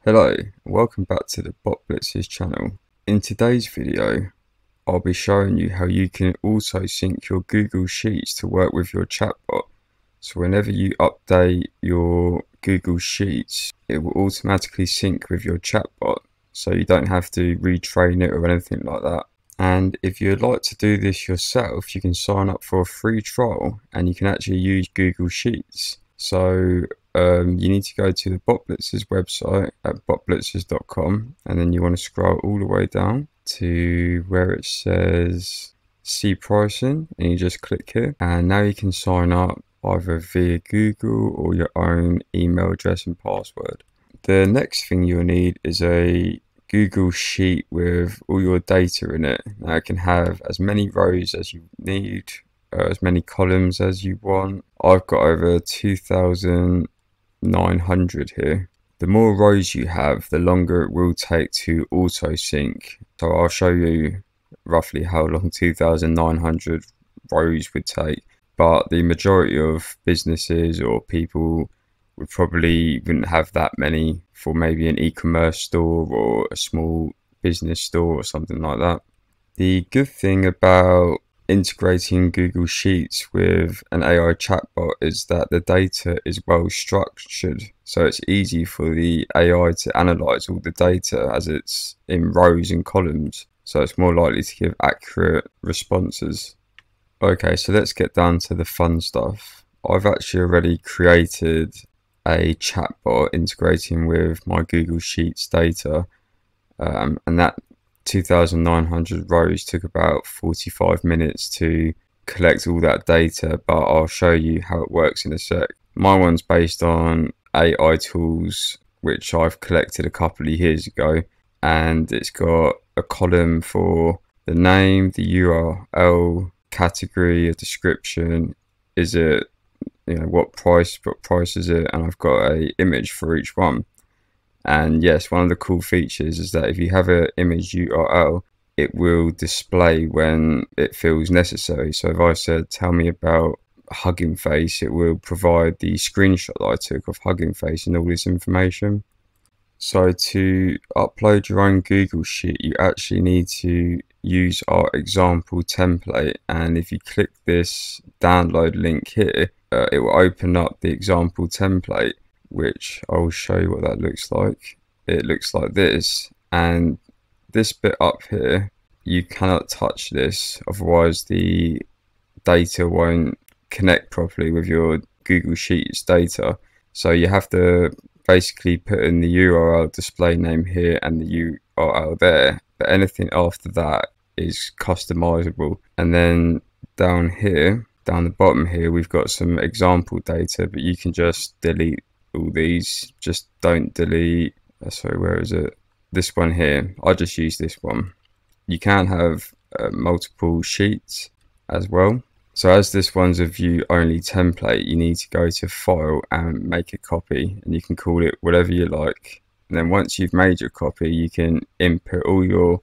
Hello, welcome back to the BotBlitzers channel. In today's video, I'll be showing you how you can also sync your Google Sheets to work with your chatbot. So whenever you update your Google Sheets, it will automatically sync with your chatbot, so you don't have to retrain it or anything like that. And if you'd like to do this yourself, you can sign up for a free trial and you can actually use Google Sheets. So you need to go to the BotBlitzers website at botblitzers.com, and then you want to scroll all the way down to where it says see pricing, and you just click here, and now you can sign up either via Google or your own email address and password. The next thing you'll need is a Google Sheet with all your data in it. Now it can have as many rows as you need, as many columns as you want. I've got over 2,900 here. The more rows you have, the longer it will take to auto sync. So I'll show you roughly how long 2,900 rows would take, but the majority of businesses or people would probably wouldn't have that many for maybe an e-commerce store or a small business store or something like that. The good thing about integrating Google Sheets with an AI chatbot is that the data is well structured, so it's easy for the AI to analyze all the data as it's in rows and columns, so it's more likely to give accurate responses. Okay, so let's get down to the fun stuff. I've actually already created a chatbot integrating with my Google Sheets data, and that 2,900 rows took about 45 minutes to collect all that data, but I'll show you how it works in a sec. My one's based on AI tools which I've collected a couple of years ago, and it's got a column for the name, the URL, category, a description, is it, what price is it, and I've got a image for each one. And yes, one of the cool features is that if you have an image URL, it will display when it feels necessary. So if I said, tell me about Hugging Face, it will provide the screenshot that I took of Hugging Face and all this information. So to upload your own Google Sheet, you actually need to use our example template. And if you click this download link here, it will open up the example template, which I will show you what that looks like. It looks like this, and this bit up here, you cannot touch this, otherwise the data won't connect properly with your Google Sheets data. So you have to basically put in the URL display name here and the URL there, but anything after that is customizable. And then down here, down the bottom here, we've got some example data, but you can just delete all these. Just don't delete, sorry, where is it? This one here. I just use this one. You can have multiple sheets as well. So as this one's a view only template, you need to go to file and make a copy, and you can call it whatever you like. And then once you've made your copy, you can input all your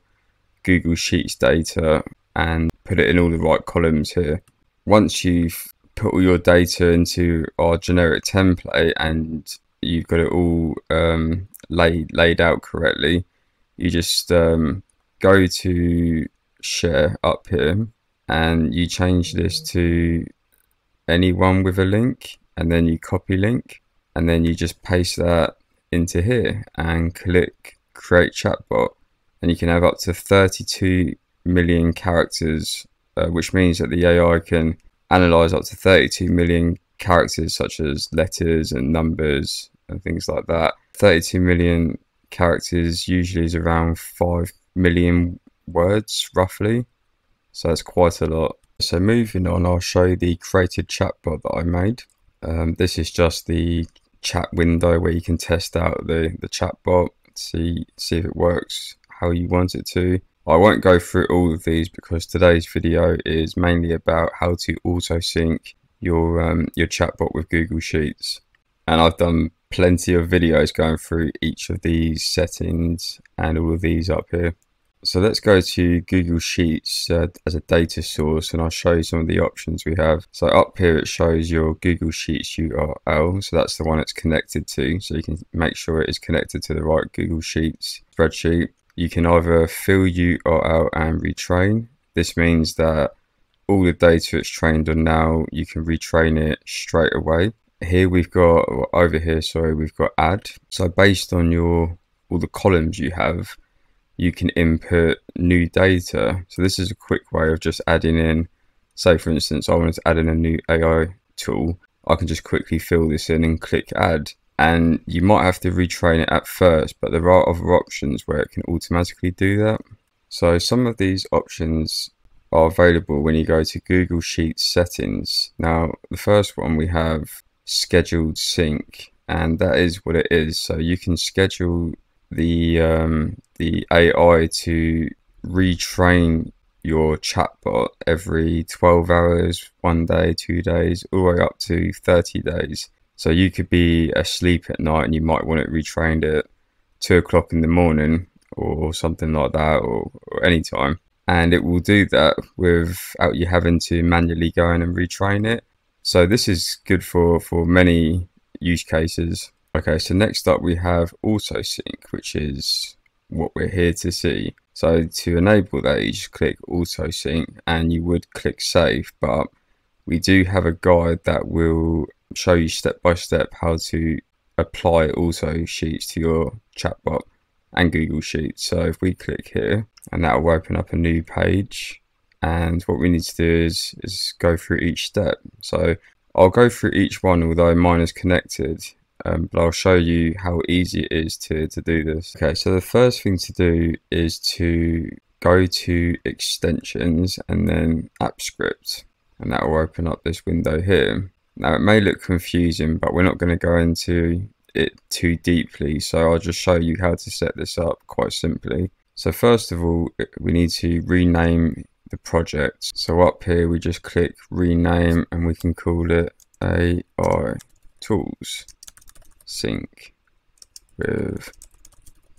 Google Sheets data and put it in all the right columns here. Once you've put all your data into our generic template and you've got it all laid out correctly, you just go to share up here and you change this to anyone with a link, and then you copy link, and then you just paste that into here and click create chatbot, and you can have up to 32 million characters, which means that the AI can analyze up to 32 million characters, such as letters and numbers and things like that. 32 million characters usually is around 5 million words roughly, so that's quite a lot. So moving on, I'll show you the created chatbot that I made. This is just the chat window where you can test out the chatbot, see if it works how you want it to. I won't go through all of these because today's video is mainly about how to auto sync your chatbot with Google Sheets, and I've done plenty of videos going through each of these settings and all of these up here. So let's go to Google Sheets as a data source, and I'll show you some of the options we have. So up here it shows your Google Sheets URL, so that's the one it's connected to, so you can make sure it is connected to the right Google Sheets spreadsheet. You can either fill URL and retrain. This means that all the data it's trained on now, you can retrain it straight away. Here we've got, or over here, sorry, we've got add. So based on all the columns you have, you can input new data. So this is a quick way of just adding in, say for instance, I wanted to add in a new AI tool. I can just quickly fill this in and click add. And you might have to retrain it at first, but there are other options where it can automatically do that. So some of these options are available when you go to Google Sheets settings. Now, the first one we have scheduled sync, and that is what it is. So you can schedule the AI to retrain your chatbot every 12 hours, 1 day, 2 days, all the way up to 30 days. So you could be asleep at night and you might want it retrained at 2 o'clock in the morning or something like that, or any time. And it will do that without you having to manually go in and retrain it. So this is good for many use cases. Okay, so next up we have auto sync, which is what we're here to see. So to enable that, you just click auto sync and you would click save, but we do have a guide that will show you step by step how to apply auto sheets to your chatbot and Google Sheets. So if we click here, and that will open up a new page, and what we need to do is go through each step. So I'll go through each one, although mine is connected, but I'll show you how easy it is to do this. Okay, so the first thing to do is to go to extensions and then app script, and that will open up this window here. Now it may look confusing, but we're not going to go into it too deeply, so I'll just show you how to set this up quite simply. So first of all, we need to rename the project. So up here we just click rename and we can call it AI Tools Sync with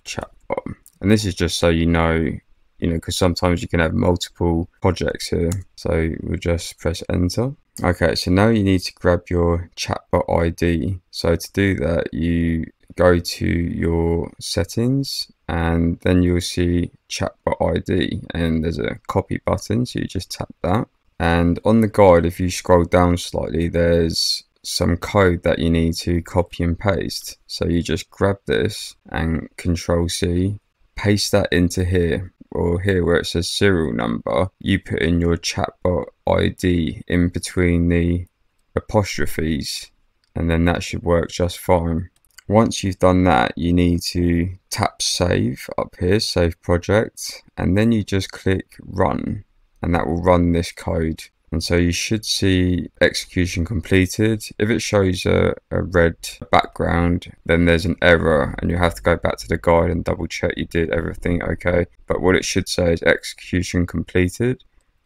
Chatbot. And this is just so you know, because sometimes you can have multiple projects here. So we'll just press enter. Okay, so now you need to grab your chatbot ID. So to do that, you go to your settings and then you'll see chatbot ID and there's a copy button. So you just tap that. And on the guide, if you scroll down slightly, there's some code that you need to copy and paste. So you just grab this and Control-C, paste that into here, or here where it says serial number, you put in your chatbot ID in between the apostrophes, and then that should work just fine. Once you've done that, you need to tap save up here, save project, and then you just click run, and that will run this code. And so you should see execution completed. If it shows a red background, then there's an error and you have to go back to the guide and double check you did everything okay. But what it should say is execution completed,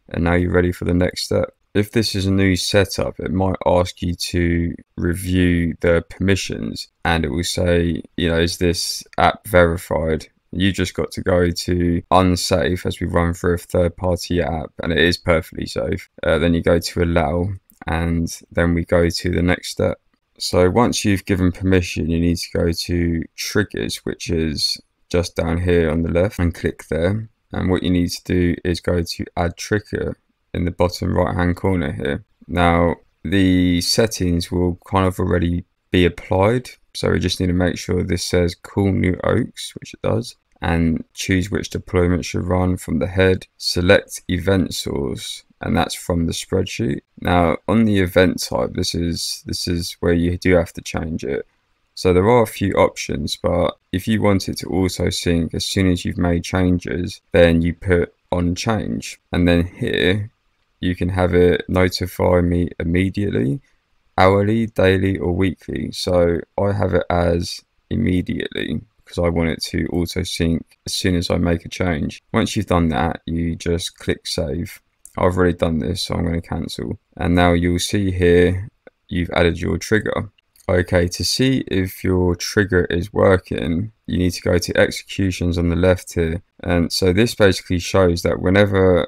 and now you're ready for the next step. If this is a new setup, it might ask you to review the permissions, and it will say, is this app verified? You just got to go to unsafe as we run through a third-party app, and it is perfectly safe. Then you go to allow, and then we go to the next step. So once you've given permission, you need to go to triggers, which is just down here on the left, and click there. And what you need to do is go to add trigger in the bottom right-hand corner here. Now, the settings will kind of already be applied. So we just need to make sure this says Cool New Oaks, which it does, and choose which deployment should run from the head. Select event source, and that's from the spreadsheet. Now on the event type, this is where you do have to change it. So there are a few options, but if you want it to auto sync as soon as you've made changes, then you put on change, and then here you can have it notify me immediately, hourly, daily, or weekly. So I have it as immediately because I want it to auto sync as soon as I make a change. Once you've done that, you just click save. I've already done this, so I'm going to cancel. And now you'll see here you've added your trigger. Okay, to see if your trigger is working, you need to go to executions on the left here. And so this basically shows that whenever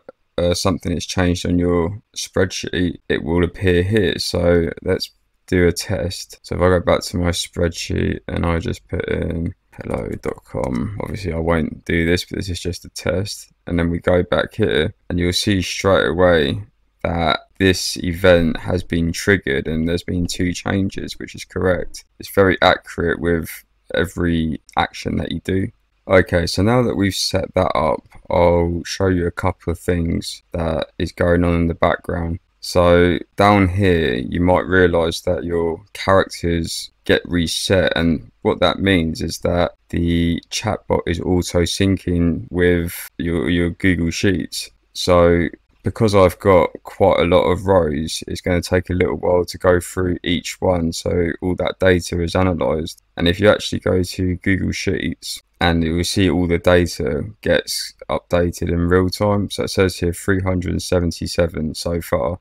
something is changed on your spreadsheet, it will appear here. So let's do a test. So if I go back to my spreadsheet and I just put in hello.com, obviously I won't do this, but this is just a test. And then we go back here and you'll see straight away that this event has been triggered and there's been 2 changes, which is correct. It's very accurate with every action that you do. Okay, so now that we've set that up, I'll show you a couple of things that is going on in the background. So down here, you might realize that your characters get reset, and what that means is that the chatbot is auto syncing with your Google Sheets. So because I've got quite a lot of rows, it's going to take a little while to go through each one, so all that data is analysed. And if you actually go to Google Sheets, and you will see all the data gets updated in real time. So it says here 377 so far,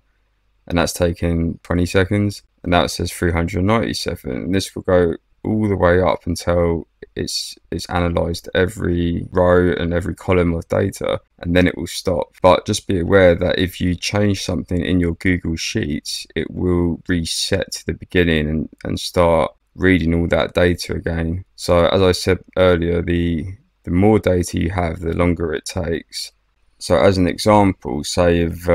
and that's taken 20 seconds. And now it says 397, and this will go all the way up until it's analysed every row and every column of data, and then it will stop. But just be aware that if you change something in your Google Sheets, it will reset to the beginning and start reading all that data again. So as I said earlier, the more data you have, the longer it takes. So as an example, say if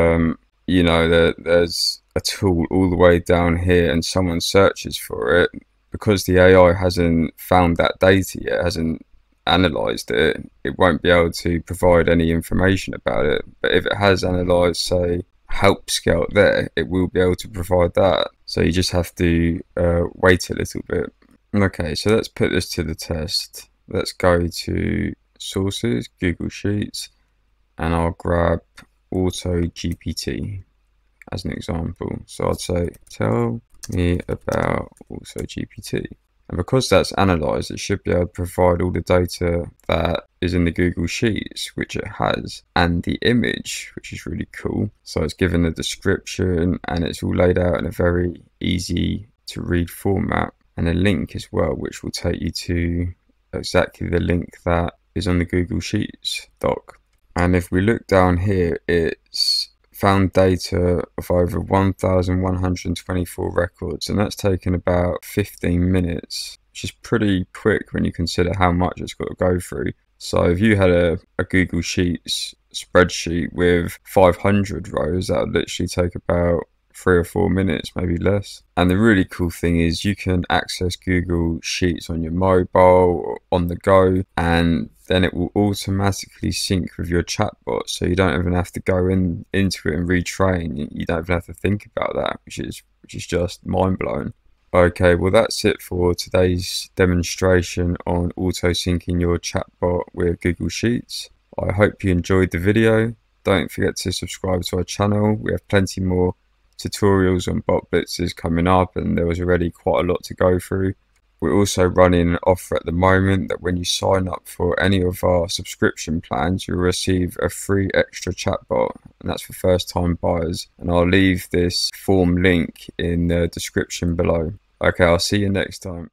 you know there's a tool all the way down here and someone searches for it, because the AI hasn't found that data yet, hasn't analysed it, it won't be able to provide any information about it. But if it has analysed, say, help scout there, it will be able to provide that. So you just have to wait a little bit. Okay, so let's put this to the test. Let's go to sources, Google Sheets, and I'll grab Auto GPT as an example. So I'd say, tell me about Auto GPT. And because that's analysed, it should be able to provide all the data that is in the Google Sheets, which it has, and the image, which is really cool. So it's given the description and it's all laid out in a very easy to read format, and a link as well, which will take you to exactly the link that is on the Google Sheets doc. And if we look down here, it's found data of over 1,124 records, and that's taken about 15 minutes, which is pretty quick when you consider how much it's got to go through. So if you had a Google Sheets spreadsheet with 500 rows, that would literally take about 3 or 4 minutes, maybe less. And the really cool thing is you can access Google Sheets on your mobile or on the go, and then it will automatically sync with your chatbot, so you don't even have to go into it and retrain. You don't even have to think about that, which is just mind-blowing. Okay, well that's it for today's demonstration on auto-syncing your chatbot with Google Sheets. I hope you enjoyed the video. Don't forget to subscribe to our channel. We have plenty more tutorials on BotBlitzers coming up, and there was already quite a lot to go through. We're also running an offer at the moment that when you sign up for any of our subscription plans, you'll receive a free extra chatbot, and that's for first-time buyers. And I'll leave this form link in the description below. Okay, I'll see you next time.